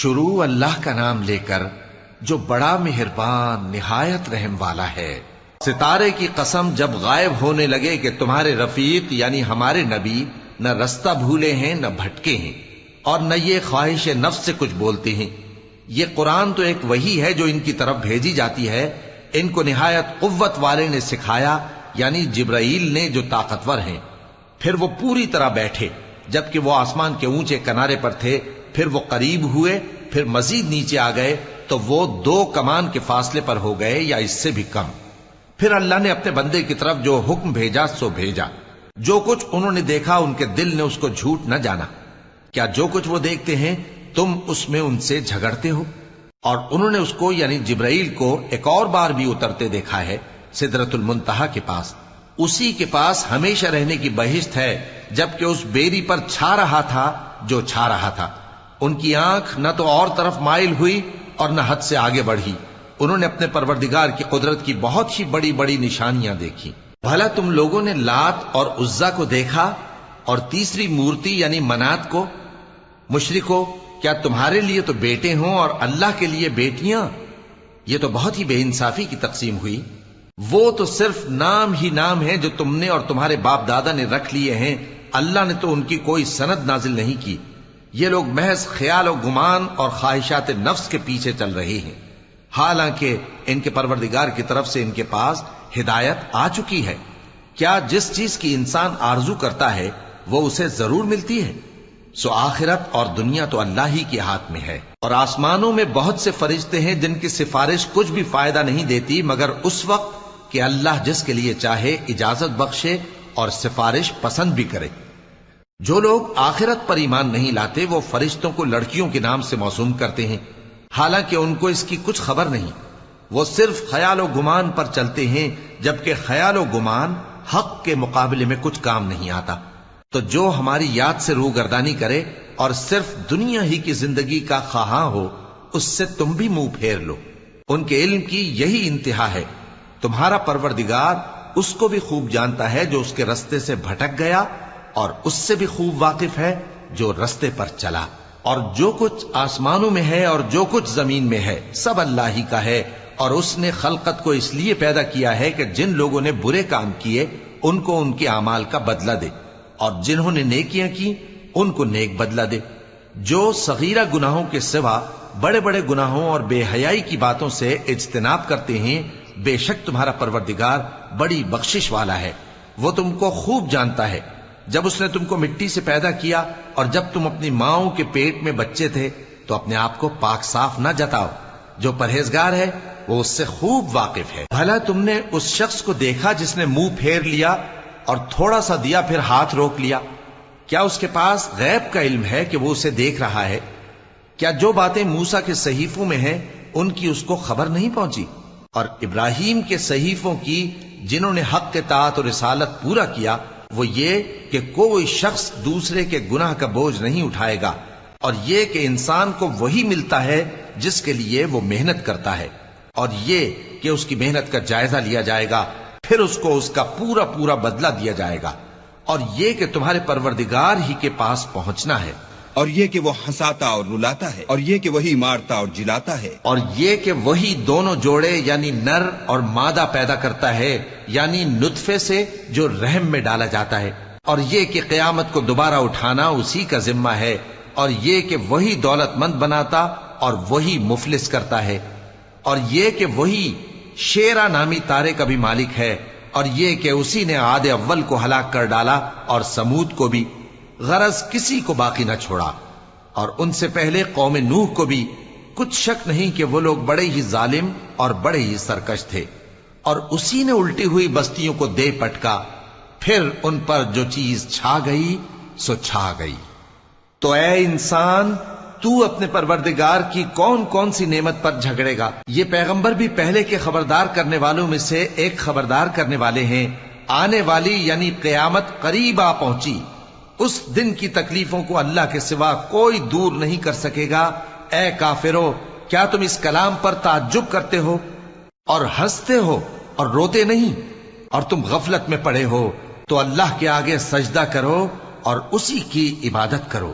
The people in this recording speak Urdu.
شروع اللہ کا نام لے کر جو بڑا مہربان نہایت رحم والا ہے۔ ستارے کی قسم جب غائب ہونے لگے کہ تمہارے رفیق یعنی ہمارے نبی نہ رستہ بھولے ہیں نہ بھٹکے ہیں اور نہ یہ خواہش نفس سے کچھ بولتے ہیں۔ یہ قرآن تو ایک وحی ہے جو ان کی طرف بھیجی جاتی ہے، ان کو نہایت قوت والے نے سکھایا یعنی جبرائیل نے جو طاقتور ہیں۔ پھر وہ پوری طرح بیٹھے جبکہ وہ آسمان کے اونچے کنارے پر تھے، پھر وہ قریب ہوئے، پھر مزید نیچے آ گئے تو وہ 2 کمان کے فاصلے پر ہو گئے یا اس سے بھی کم۔ پھر اللہ نے اپنے بندے کی طرف جو حکم بھیجا سو بھیجا۔ جو کچھ انہوں نے دیکھا ان کے دل نے اس کو جھوٹ نہ جانا۔ کیا جو کچھ وہ دیکھتے ہیں تم اس میں ان سے جھگڑتے ہو؟ اور انہوں نے اس کو یعنی جبرائیل کو ایک اور بار بھی اترتے دیکھا ہے سدرۃ المنتہا کے پاس۔ اسی کے پاس ہمیشہ رہنے کی بہشت ہے، جبکہ اس بیری پر چھا رہا تھا جو چھا رہا تھا۔ ان کی آنکھ نہ تو اور طرف مائل ہوئی اور نہ حد سے آگے بڑھی۔ انہوں نے اپنے پروردگار کی قدرت کی بہت ہی بڑی بڑی نشانیاں دیکھی۔ بھلا تم لوگوں نے لات اور عزا کو دیکھا اور تیسری مورتی یعنی منات کو؟ مشرکو، کیا تمہارے لیے تو بیٹے ہوں اور اللہ کے لیے بیٹیاں؟ یہ تو بہت ہی بے انصافی کی تقسیم ہوئی۔ وہ تو صرف نام ہی نام ہے جو تم نے اور تمہارے باپ دادا نے رکھ لیے ہیں، اللہ نے تو ان کی کوئی سند نازل نہیں کی۔ یہ لوگ محض خیال و گمان اور خواہشات نفس کے پیچھے چل رہے ہیں، حالانکہ ان کے پروردگار کی طرف سے ان کے پاس ہدایت آ چکی ہے۔ کیا جس چیز کی انسان آرزو کرتا ہے وہ اسے ضرور ملتی ہے؟ سو آخرت اور دنیا تو اللہ ہی کے ہاتھ میں ہے۔ اور آسمانوں میں بہت سے فرشتے ہیں جن کی سفارش کچھ بھی فائدہ نہیں دیتی مگر اس وقت کہ اللہ جس کے لیے چاہے اجازت بخشے اور سفارش پسند بھی کرے۔ جو لوگ آخرت پر ایمان نہیں لاتے وہ فرشتوں کو لڑکیوں کے نام سے موسوم کرتے ہیں، حالانکہ ان کو اس کی کچھ خبر نہیں۔ وہ صرف خیال و گمان پر چلتے ہیں، جبکہ خیال و گمان حق کے مقابلے میں کچھ کام نہیں آتا۔ تو جو ہماری یاد سے روگردانی کرے اور صرف دنیا ہی کی زندگی کا خواہاں ہو، اس سے تم بھی منہ پھیر لو۔ ان کے علم کی یہی انتہا ہے۔ تمہارا پروردگار اس کو بھی خوب جانتا ہے جو اس کے رستے سے بھٹک گیا، اور اس سے بھی خوب واقف ہے جو رستے پر چلا۔ اور جو کچھ آسمانوں میں ہے اور جو کچھ زمین میں ہے سب اللہ ہی کا ہے، اور اس نے خلقت کو اس لیے پیدا کیا ہے کہ جن لوگوں نے برے کام کیے ان کو ان کے اعمال کا بدلہ دے، اور جنہوں نے نیکیاں کی ان کو نیک بدلہ دے۔ جو صغیرہ گناہوں کے سوا بڑے بڑے گناہوں اور بے حیائی کی باتوں سے اجتناب کرتے ہیں، بے شک تمہارا پروردگار بڑی بخشش والا ہے۔ وہ تم کو خوب جانتا ہے۔ جب اس نے تم کو مٹی سے پیدا کیا اور جب تم اپنی ماؤں کے پیٹ میں بچے تھے تو اپنے آپ کو پاک صاف نہ جتاؤ۔ جو پرہیزگار ہے وہ اس سے خوب واقف ہے۔ بھلا تم نے اس شخص کو دیکھا جس نے منہ پھیر لیا اور تھوڑا سا دیا پھر ہاتھ روک لیا؟ کیا اس کے پاس غیب کا علم ہے کہ وہ اسے دیکھ رہا ہے؟ کیا جو باتیں موسیٰ کے صحیفوں میں ہیں ان کی اس کو خبر نہیں پہنچی؟ اور ابراہیم کے صحیفوں کی جنہوں نے حق اطاعت اور رسالت پورا کیا، وہ یہ کہ کوئی شخص دوسرے کے گناہ کا بوجھ نہیں اٹھائے گا، اور یہ کہ انسان کو وہی ملتا ہے جس کے لیے وہ محنت کرتا ہے، اور یہ کہ اس کی محنت کا جائزہ لیا جائے گا، پھر اس کو اس کا پورا پورا بدلہ دیا جائے گا، اور یہ کہ تمہارے پروردگار ہی کے پاس پہنچنا ہے، اور یہ کہ وہ ہنساتا اور رلاتا ہے، اور یہ کہ وہی مارتا اور جلاتا ہے، اور یہ کہ وہی دونوں جوڑے یعنی نر اور مادہ پیدا کرتا ہے یعنی نطفے سے جو رحم میں ڈالا جاتا ہے، اور یہ کہ قیامت کو دوبارہ اٹھانا اسی کا ذمہ ہے، اور یہ کہ وہی دولت مند بناتا اور وہی مفلس کرتا ہے، اور یہ کہ وہی شیرا نامی تارے کا بھی مالک ہے، اور یہ کہ اسی نے عاد اول کو ہلاک کر ڈالا اور سمود کو بھی، غرض کسی کو باقی نہ چھوڑا، اور ان سے پہلے قوم نوح کو بھی۔ کچھ شک نہیں کہ وہ لوگ بڑے ہی ظالم اور بڑے ہی سرکش تھے، اور اسی نے الٹی ہوئی بستیوں کو دے پٹکا، پھر ان پر جو چیز چھا گئی سو چھا گئی۔ تو اے انسان، تو اپنے پروردگار کی کون کون سی نعمت پر جھگڑے گا؟ یہ پیغمبر بھی پہلے کے خبردار کرنے والوں میں سے ایک خبردار کرنے والے ہیں۔ آنے والی یعنی قیامت قریب آ پہنچی، اس دن کی تکلیفوں کو اللہ کے سوا کوئی دور نہیں کر سکے گا۔ اے کافرو، کیا تم اس کلام پر تعجب کرتے ہو اور ہنستے ہو اور روتے نہیں؟ اور تم غفلت میں پڑے ہو تو اللہ کے آگے سجدہ کرو اور اسی کی عبادت کرو۔